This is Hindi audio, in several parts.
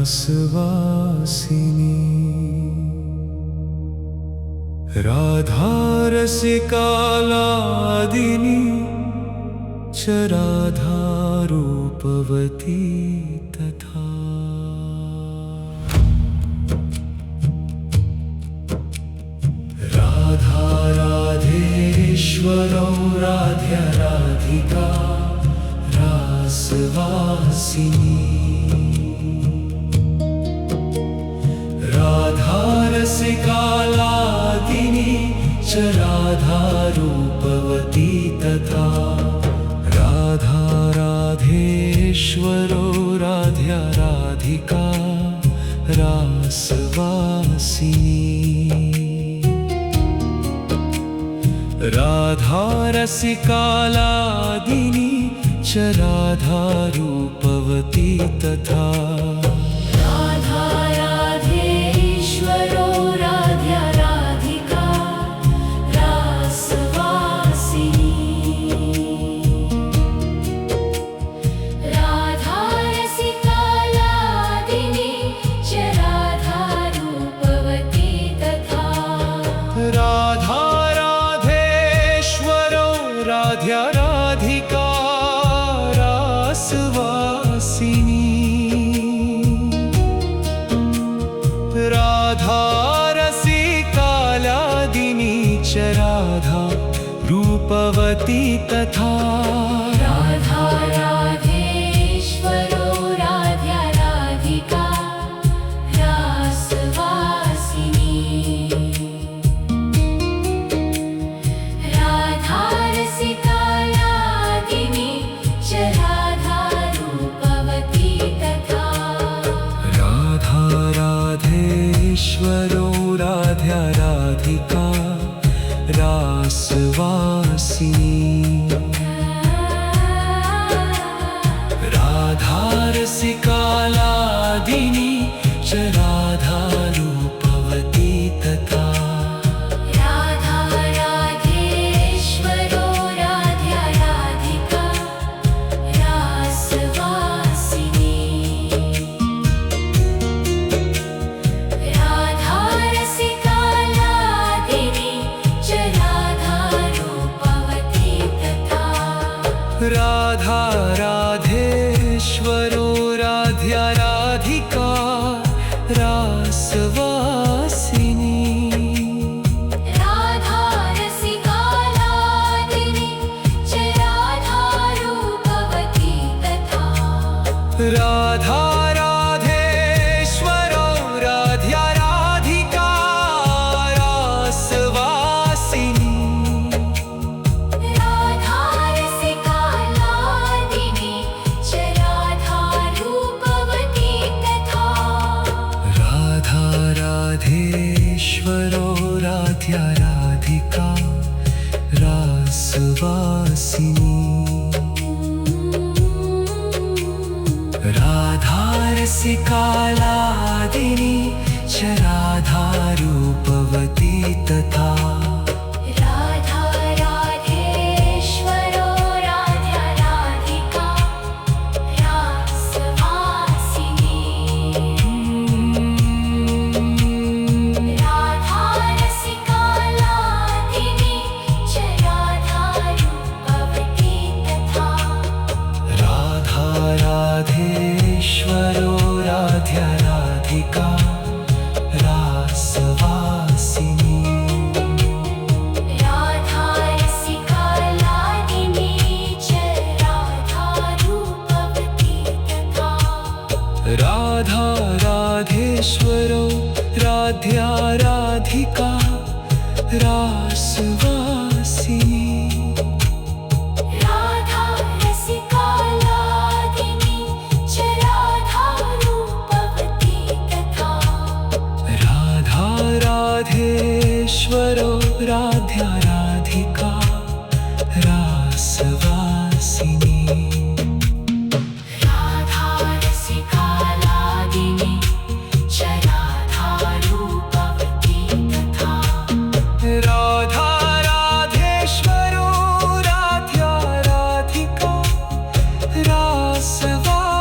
रासवासिनी राधा रसिकालादिनी च राधा रूपवती तथा राधा राधेश्वरौ राध्या राधिका रासवासिनी राधा रसिकालादिनी च राधा रूपवती तथा राधा राधेश्वरो राध्या राधिका रासवासिनी राधा रसिकालादिनी च राधा रूपवती तथा राधा राधेश्वरो राध्या राधिका रासवासिनी राधा रसिकालादिनी च राधा रूपवती तथा राधा राधेश्वरो राध्या राधिका रासवासिनी राधा रसिकालादिनी च राधा रूपवती तथा राधा राधेश्वरो राध्या राधिका रासवासिनी राधा रसिकालादिनी च राधा रूपवती तथा राधा राधेश्वरो राध्या राधिका रासवासिनी राधा रसिकालादिनी च राधा रूपवती तथा राधा राधेश्वरो राध्या राधिका रासवासिनी राधा रसिकालादिनी च राधा रूपवती तथा राधा राधेश्वरो राध्या राधिका रासवासिनी राधा रसिकालादिनी च राधा रूपवती तथा राधा राधेश्वरो राध्या राधिका रासवासिनी राधा रसिकालादिनी च राधा रूपवती तथा राधा राधेश्वरो राध्या राधिका रासवासिनी राधा रसिकालादिनी च राधा रूपवती तथा राधा राधेश्वरो राध्या राधिका रासवासिनी राधा रसिकालादिनी च राधा रूपवती तथा राधा राधेश्वरो राध्या राधिका रासवासिनी राधा रसिकालादिनी च राधा रूपवती तथा राधा राधेश्वरो राध्या राधिका रासवासिनी राधा रसिकालादिनी च राधा रूपवती तथा राधा राधेश्वरो राध्या राधिका रासवासिनी राधा रसिकालादिनी च राधा रूपवती तथा राधा राधेश्वरो राध्या राधिका रासवासिनी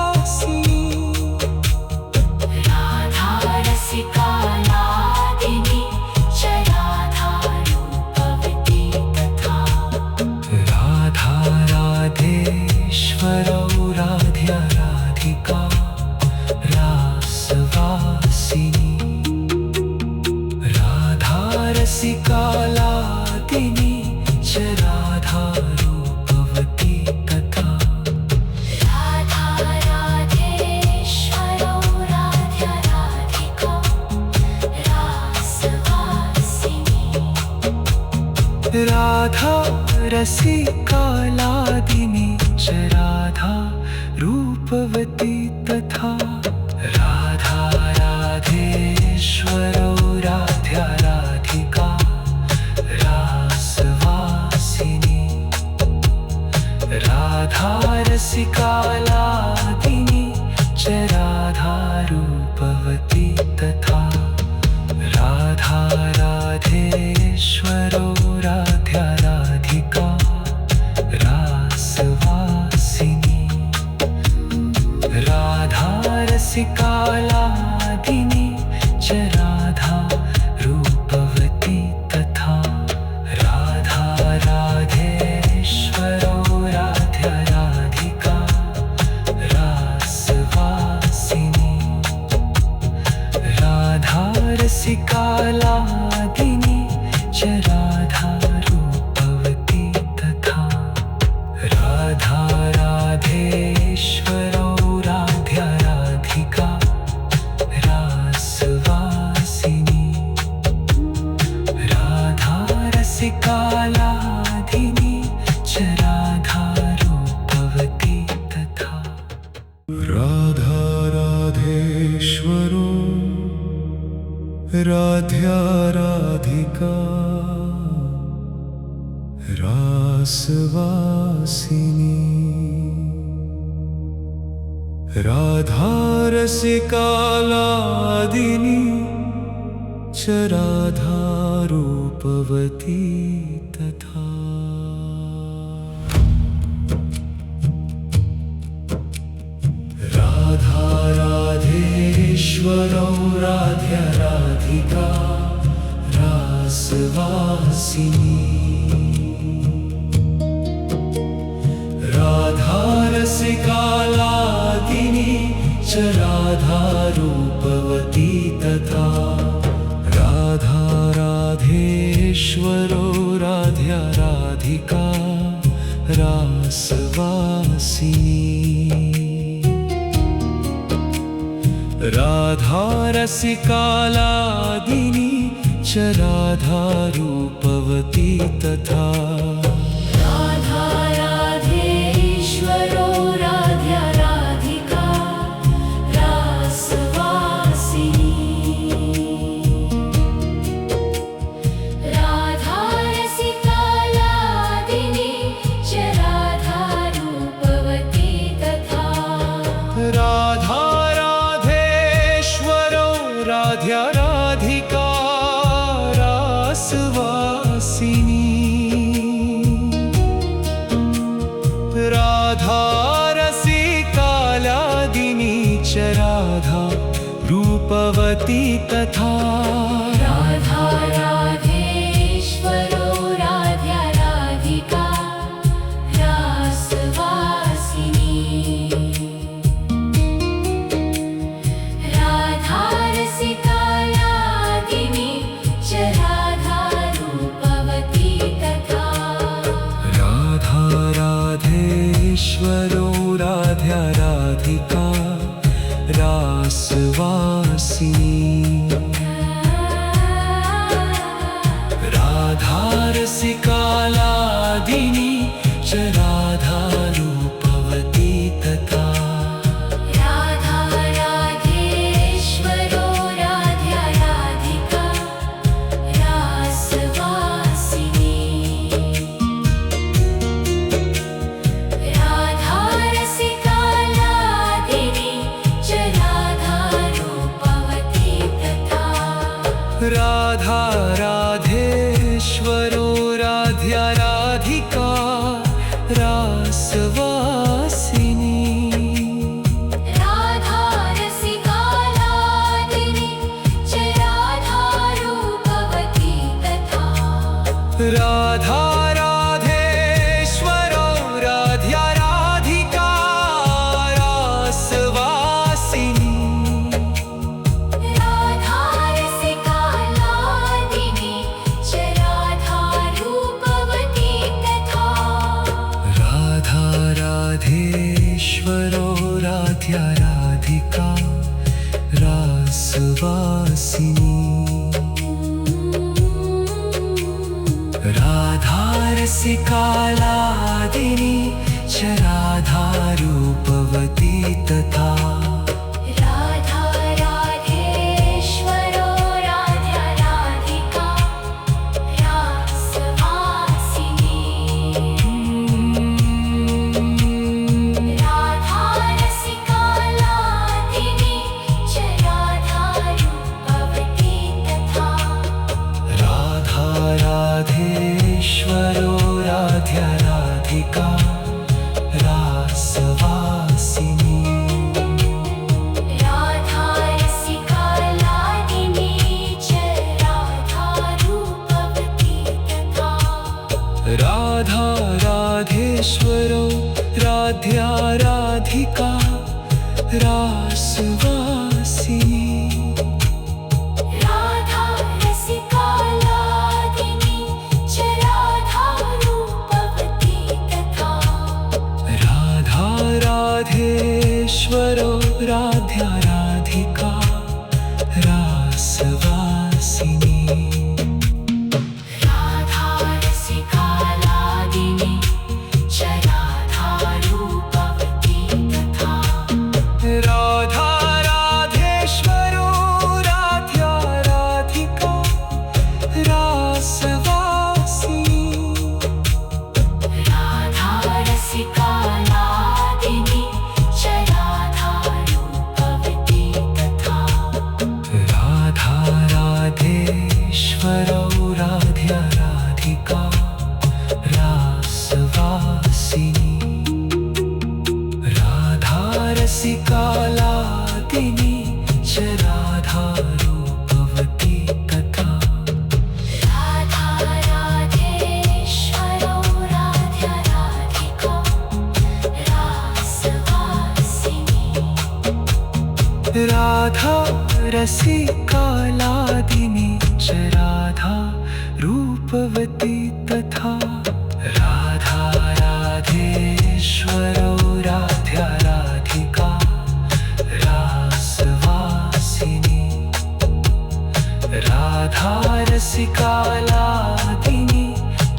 राधा रसिकालादिनी च राधा रूपवती तथा राधा राधेश्वरो राध्या राधिका रासवासिनी राधा रसिकालादिनी च राधा रूपवती तथा राधा राधेश्वरो राध्या राधिका रासवासिनी राधा रसिकालादिनी च राधा रूपवती तथा राधा राधेश्वरो राध्या राधिका रासवासिनी राधा रसिकालादिनी च राधा रूपवती तथा राधा राधेश्वरो राध्या राधिका रासवासिनी राधा रसिकालादिनी च राधा रूपवती तथा राधा राधेश्वरो राध्या राधिका रासवासिनी राधा रसिकालादिनी च राधा रूपवती तथा राधा राधेश्वरो राध्या राधिका रासवासिनी राधा रसिकालादिनी च राधा रूपवती तथा राधा राधेश्वरो राध्या राधिका रासवासिनी राधा रसिकालादिनी च राधा रूपवती तथा राधा राधेश्वरो राध्या राधिका रासवासिनी राधा रसिकालादिनी च राधा रूपवती तथा राधा राधेश्वरो राध्या राधिका रासवासिनी राधा रसिकालादिनी च राधा रूपवती तथा राधा राधेश्वरो राध्या राधिका रासवासिनी राधा रसिकालादिनी च राधा रूपवती तथा राधा राधेश्वरो राध्या राधिका रासवासिनी राधा रसिकालादिनी च राधा रूपवती तथा राधा राधेश्वरो राध्या राधिका रासवासिनी राधा रसिकालादिनी च राधा रूपवती तथा राधा राधेश्वरो राध्या राधिका रासवासिनी राधा रसिकालादिनी च राधा रूपवती तथा राधा राधेश्वरो राध्या राधिका रासवासिनी राधा रसिकालादिनी च राधा रूपवती तथा राधा राधेश्वरो राध्या राधिका रासवासिनी राधा रसिकालादिनी च राधा रूपवती तथा राधा राधेश्वरो राधा राधिका रासवासिनी राधा रसिकालादिनी च राधा रूपवती तथा राधा राधेश्वरो राधा राधिका रासवासिनी राधा रसिकालादिनी च राधा रूपवती तथा राधा राधेश्वरो राध्या राधिका रासवासिनी राधा रसिकालादिनी च राधा रूपवती तथा राधा राधेश्वरो राध्या राधिका रासवासिनी राधा रसिकालादिनी च राधा रूपवती तथा राधा राधेश्वरो राध्या राधिका रासवासिनी राधा रसिकालादिनी च राधा रूपवती तथा राधा राधेश्वरो राध्या राधिका रासवासिनी राधा रसिकालादिनी च राधा रूपवती तथा राधा राधेश्वरो राधा राधिका रासवासिनी राधा रसिकालादिनी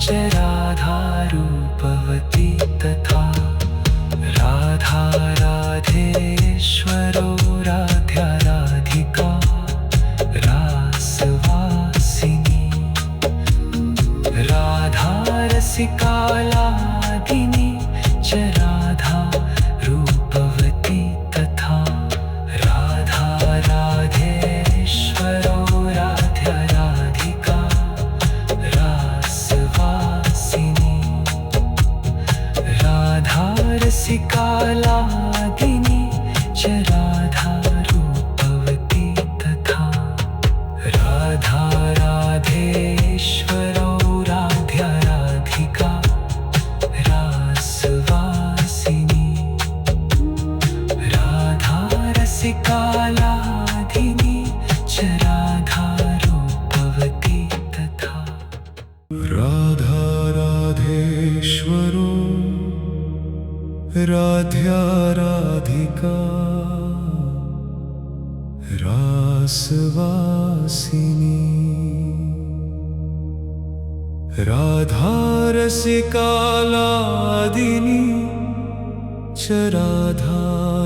च राधा रूपवती तथा राधा राधेश्वरो राध्या राधिका रासवासिनी राधा रसिकालादिनी च राधा रूपवती तथा राधा राधेश्वरो राध्या राधिका रासवासिनी राधा रसिकालादिनी च राधा रूपवती तथा राधा राधेश्वरो राध्या राधिका रासवासिनी राधा रसिकालादिनी च राधा रूपवती तथा राधा राधेश्वरो राध्या राधिका रासवासिनी राधा रसिकालादिनी च राधा रूपवती तथा राधा राधेश्वरो राध्या राधिका रासवासिनी राधा रसिकालादिनी च राधा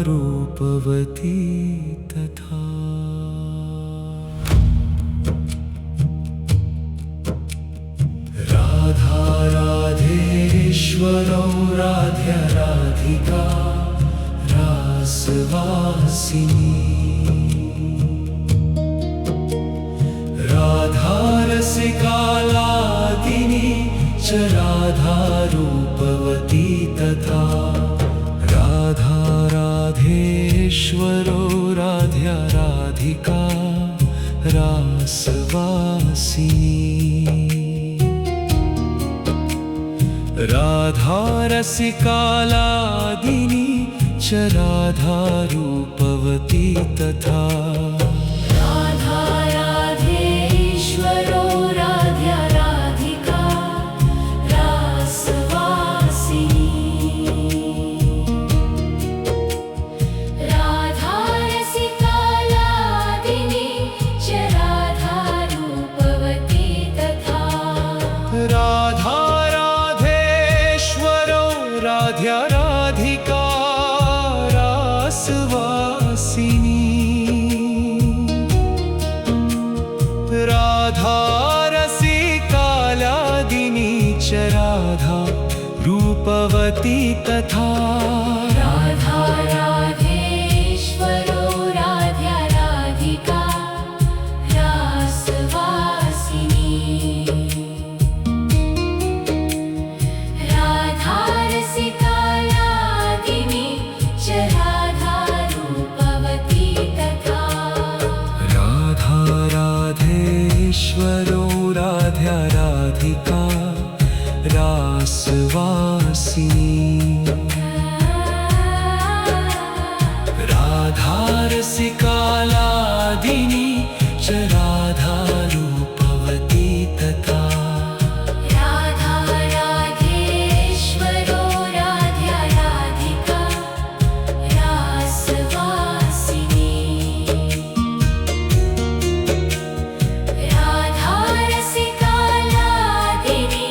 रूपवती तथा राधा राधेश्वरो राध्या राधिका रासवासिनी राधा रसिकालादिनी च राधा रूपवती तथा राधा राधेश्वरो राध्या राधिका रासवासिनी राधा रसिकालादिनी च राधा रूपवती तथा राधा राधेश्वरो राध्या राधिका रासवासिनी राधा रसिकालादिनी च राधा रूपवती तथा राधा रूपवती तथा राधा राधेश्वरो राध्या राधिका रासवासिनी राधा रसिका लादिनी च राधा रूपवती तथा राधा राधेश्वरो राध्या राधिका रासवासिनी राधा रसिका लादिनी च राधा रूपवती तथा राधा राधेश्वरो राध्या राधिका रासवासिनी राधा रसिका लादिनी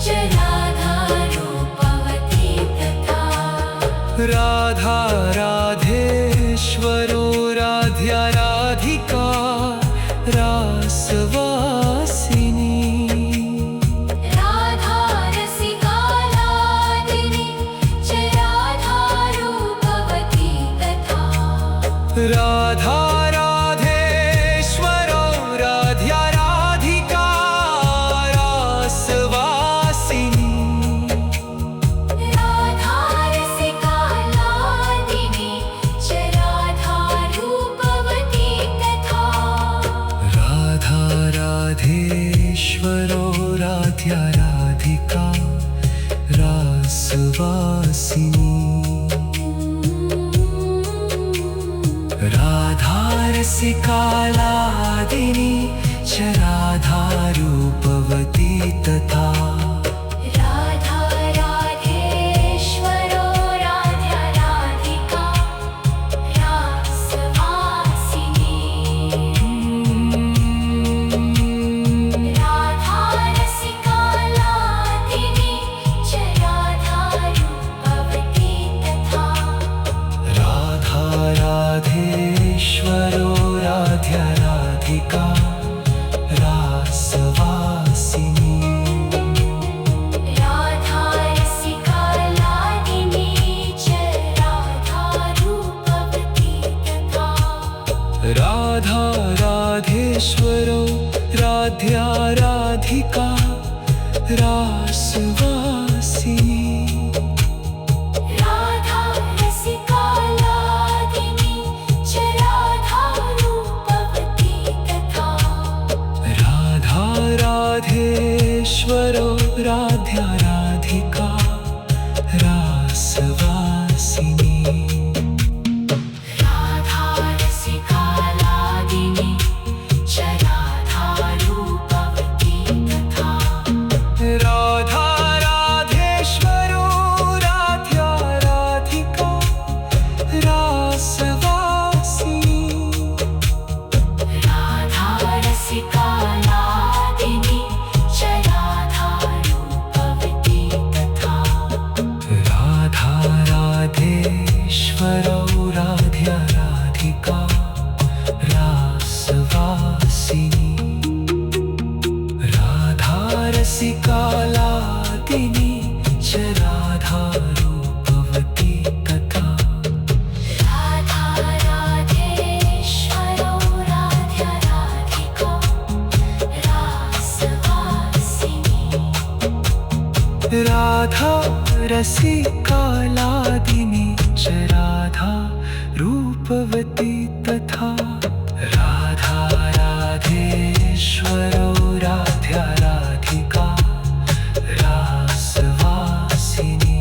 च राधा रूपवती तथा राधा राधेश्वरो राध्या राधिका रासवासिनी राधा रसिका लादिनी च राधा रूपवती तथा राधा राधेश्वरो राध्या राधिका रासवासिनी राधा रसिका लादिनी च राधा रूपवती तथा राधा राधेश्वरो राध्या राधिका रासवासिनी राधा रसिका लादिनी च राधा रूपवती तथा राधा राधेश्वरो राध्या राधिका रासवासिनी राधा रसिका लादिनी च राधा रूपवती तथा राधा राधेश्वरो राध्या राधिका रासवासिनी राधा रसिका लादिनी च राधा रूपवती तथा राधा राधेश्वरो राध्या राधिका रासवासिनी राधा रसिका लादिनी च राधा रूपवती तथा राधा राधेश्वरो राध्या राधिका रासवासिनी राधा रसिका लादिनी च राधा रूपवती तथा राधा राधेश्वरो राध्या राधिका रासवासिनी राधा रसिका लादिनी च राधा रूपवती तथा राधा राधेश्वरो राध्या राधिका रासवासिनी राधा रसिका लादिनी च राधा रूपवती तथा राधा राधेश्वरो राध्या राधिका रासवासिनी राधा रसिका लादिनी च राधा रूपवती तथा राधा राधेश्वरो राध्या राधिका रासवासिनी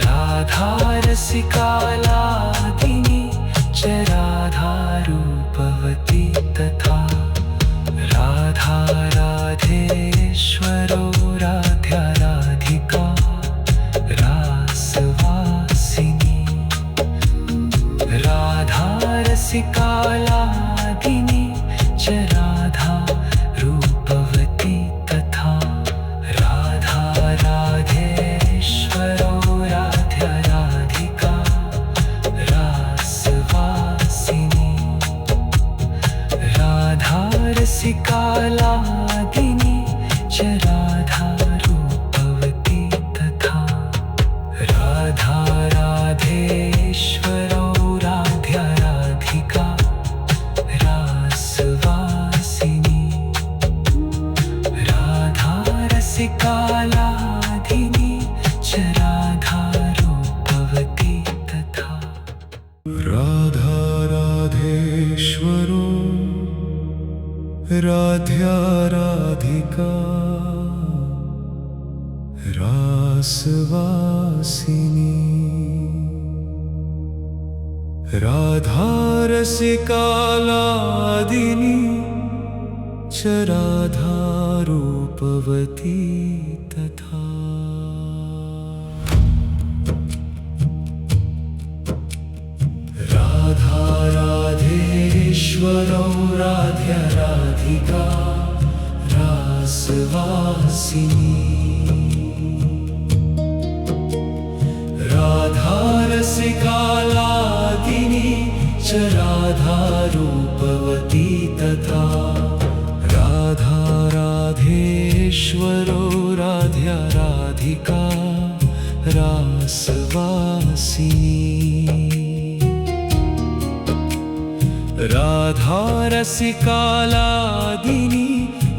राधा रसिका लादिनी च राधा रूपवती तथा राधा राधेश्वरो राध्या राधिका रासवासिनी राधा रसिका लादिनी च राधा रूपवती तथा राधा राधेश्वरो राध्या राधिका रासवासिनी राधा रसिका लादिनी च राधा रूपवती तथा राधा रसिकालादिनी च राधा रूपवती तथा राधा राधेश्वरौ राध्या राधिका रासवासिनी राधा रसिकालादिनी च राधा रूपवती तथा राधा राधेश्वरो राध्या राधिका रासवासिनी राधा रसिकालादिनी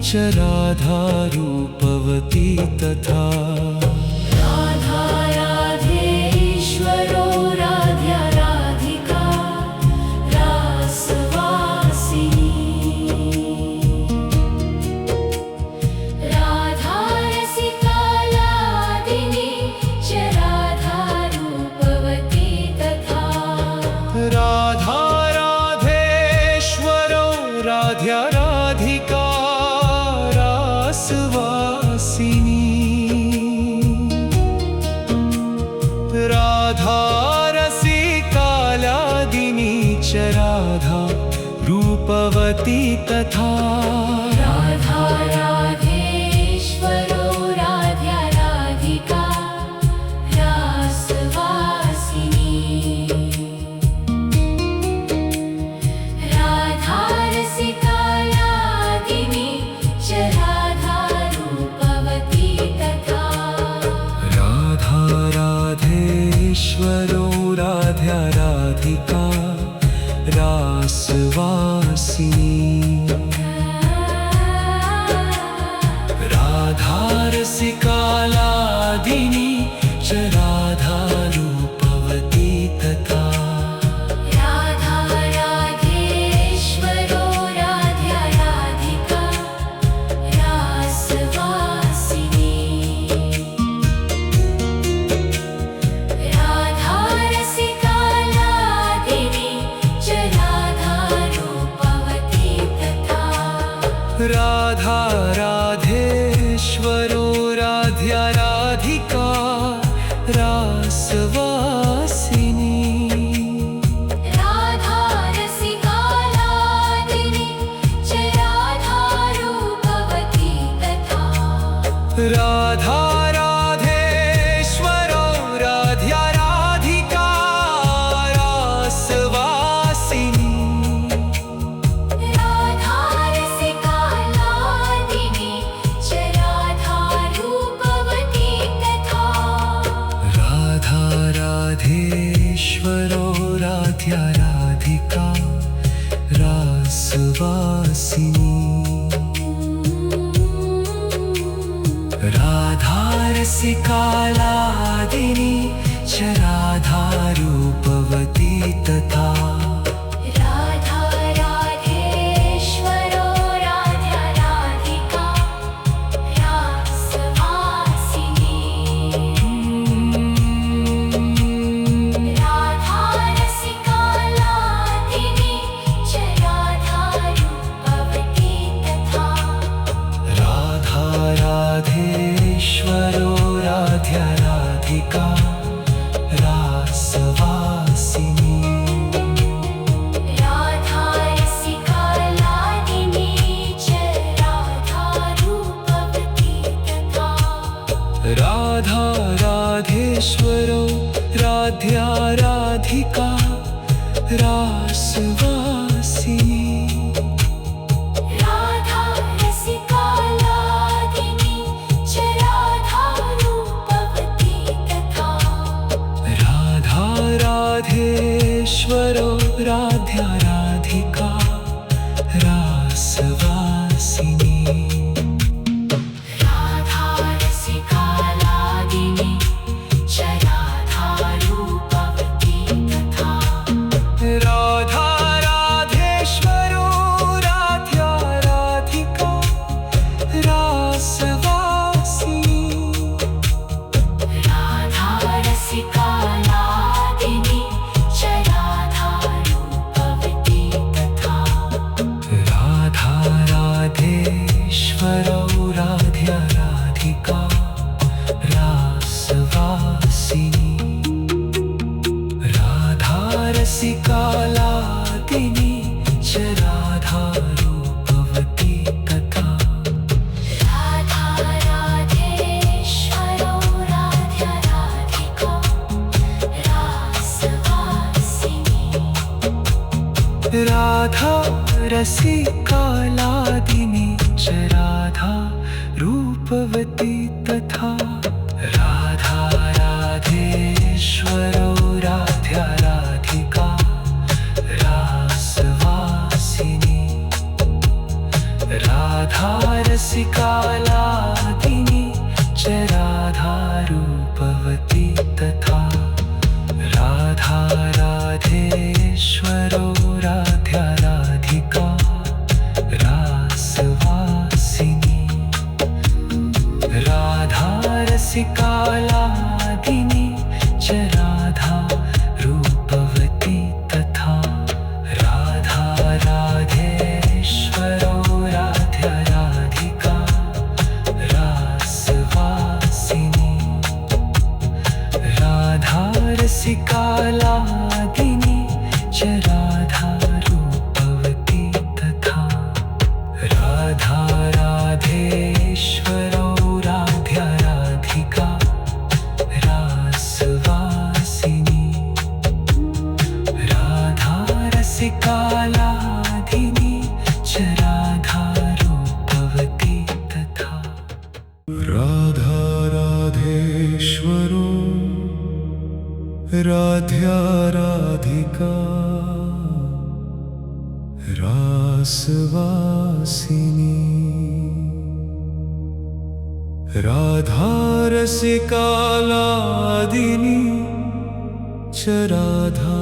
च राधा रूपवती तथा राधा राधेश्वरो राध्या राधिका रासवासिनी राधा रसिकालादिनी च राधा रूपवती तथा राधा राधेश्वरो राध्या राधिका रासवासिनी राधा रसिकालादिनी च राधा रूपवती तथा राधा राधेश्वरो राध्या राधिका रासवासिनी राधा रसिकालादिनी च राधा रूपवती तथा राधा राधेश्वरो राध्या राधिका रासवासिनी राधा रसिकालादिनी च राधा रूपवती तथा राधा राधेश्वरो राध्या राधिका रासवासिनी राधा रसिकालादिनी च राधा रूपवती तथा राधा राधेश्वरो राध्या राधिका रासवासिनी राधा रसिकालादिनी च राधा रूपवती तथा राधा राधेश्वरो राध्या राधिका रासवासिनी राधा रसिकालादिनी च राधा रूपवती तथा राधा राधेश्वरो राध्या राधिका रासवासिनी राधा रसिकालादिनी च राधा रूपवती तथा राधा राधेश्वरो राध्या राधिका रासवासिनी राधा रसिकालादिनी च राधा रूपवती तथा राधा राधेश्वरो राध्या राधिका रासवासिनी राधा रसिकालादिनी च राधा रूपवती तथा राधा राधेश्वरो राध्या राधिका रासवासिनी राधा रसिकालादिनी च राधा रूपवती तथा राधा राधेश्वरो राध्या राधिका रासवासिनी राधा रसिकालादिनी च राधा रूपवती तथा राधा राधेश्वरो राध्या राधिका रासवासिनी राधा रसिकालादिनी च राधा रसिकालादिनी च राधा रूपवती तथा राधा राधेश्वरो राध्या राधिका रासवासिनी राधा रसिकालादिनी च राधा रूपवती तथा राधा राधेश्वरो राध्या राधिका रासवासिनी राधा रसिकालादिनी च राधा रूपवती तथा राधा राधेश्वरो राध्या राधिका रासवासिनी राधा रसिकालादिनी च राधा रूपवती तथा राधा राधेश्वरो राध्या राधिका रासवासिनी राधा रसिकालादिनी च राधा रूपवती तथा राधा राधेश्वरो राध्या राधिका रासवासिनी राधा रसिकालादिनी च राधा रूपवती तथा राधा राधेश्वरो राध्या राधिका रासवासिनी राधा रसिकालादिनी च राधा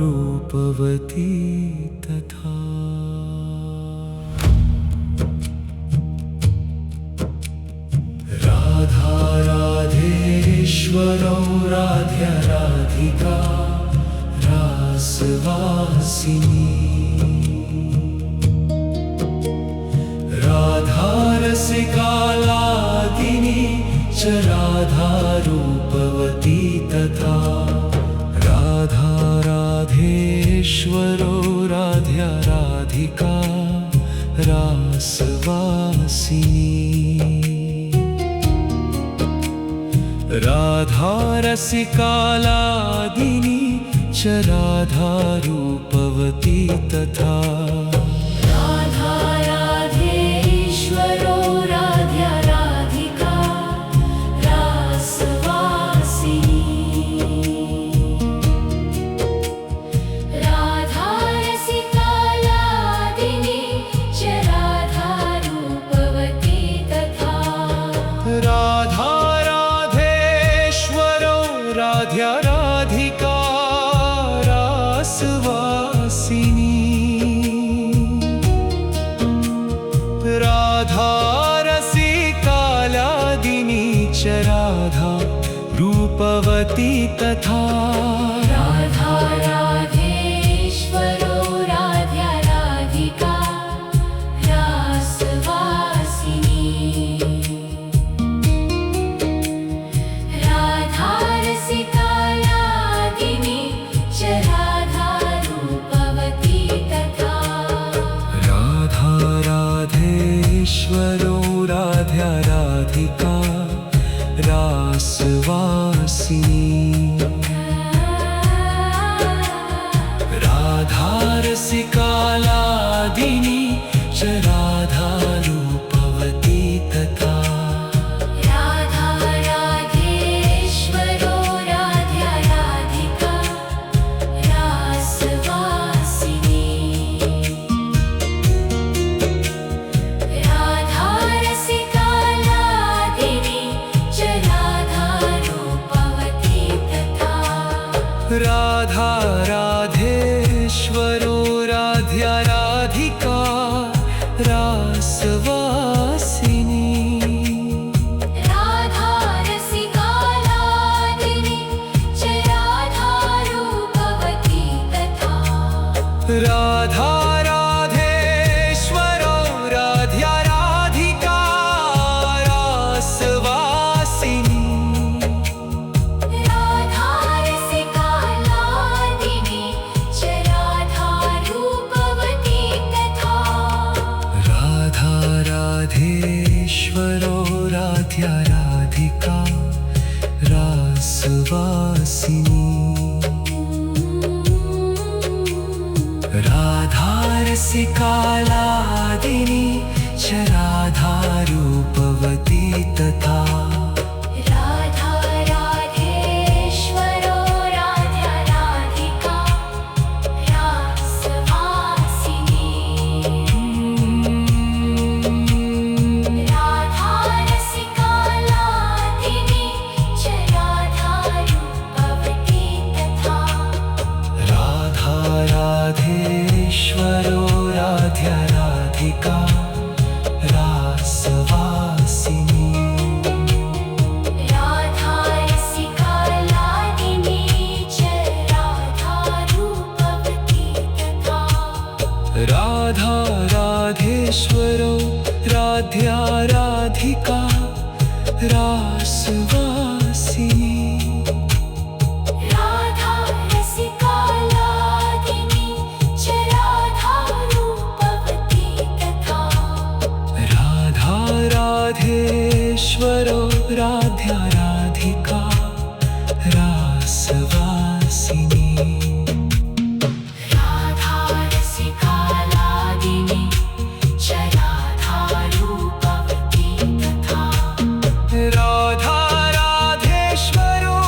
रूपवती तथा राधा राधेश्वरो राध्या राधिका रासवासिनी राधा रसिकालादिनी च राधा रूपवती तथा राधा राधेश्वरो राध्या राधिका रासवासिनी राधा रसिकालादिनी च राधा रूपवती तथा राधा राधेश्वरो राध्या राधिका रासवासिनी राधा रसिकालादिनी च राधा रूपवती तथा राधा राधेश्वरो राध्या राधिका रासवासिनी राधा रसिकालादिनी च राधा रूपवती तथा राधा राधेश्वरो राध्या राधिका रासवासिनी राधा रसिकालादिनी च राधा रूपवती तथा राधा राधेश्वरो राध्या राधिका रासवासिनी राधा रसिकालादिनी च राधा रूपवती तथा राधा राधेश्वरो राध्या राधिका रासवासिनी राधा रसिकालादिनी च राधा रूपवती तथा राधा राधेश्वरो राध्या राधिका रासवासिनी राधा रसिकालादिनी च राधा रूपवती तथा राधा राधेश्वरो राध्या राधिका रासवासिनी राधा रसिकालादिनी च रसिकालादिनी च राधा रूपवती तथा राधा राधेश्वरो राधा राधिका रासवासिनी राधा रसिकालादिनी च राधा रूपवती तथा राधा राधेश्वरो राधा राधिका रासवासिनी राधा रसिकालादिनी च राधा रूपवती तथा राधा राधेश्वरो राध्या राधिका रासवासिनी राधा रसिकालादिनी च राधा रूपवती तथा राधा राधेश्वरो राध्या राधिका रासवासिनी राधा रसिकालादिनी च राधा रूपवती तथा राधा राधेश्वरो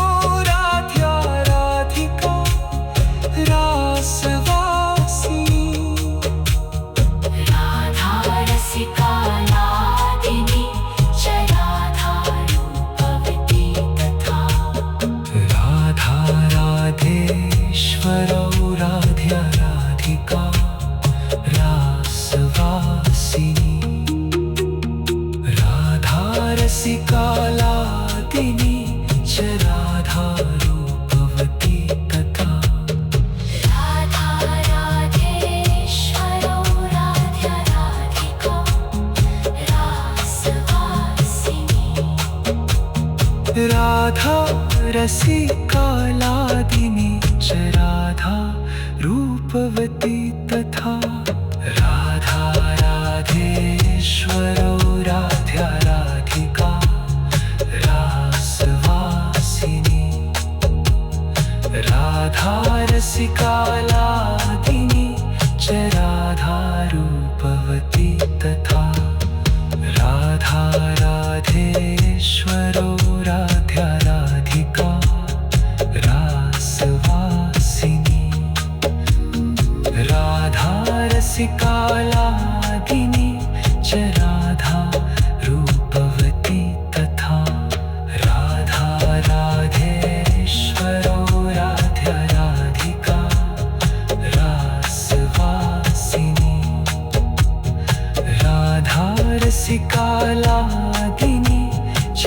राध्या राधिका रासवासिनी राधा रसिकालादिनी च राधा रूपवती तथा राधा राधेश्वरो राध्या राधिका रासवासिनी राधा रसिकालादिनी च राधा रूपवती तथा राधा राधेश्वरो राधा राधिका रासवासिनी राधा रसिकालादिनी च राधा रूपवती तथा राधा राधेश्वरो राध्या राधिका रासवासिनी राधा रसिकालादिनी च राधा रूपवती तथा राधा राधेश्वरो राध्या राधिका रासवासिनी राधा रसिकालादिनी च राधा रूपवती तथा राधा राधेश्वरो राध्या राधिका रासवासिनी राधा रसिकालादिनी च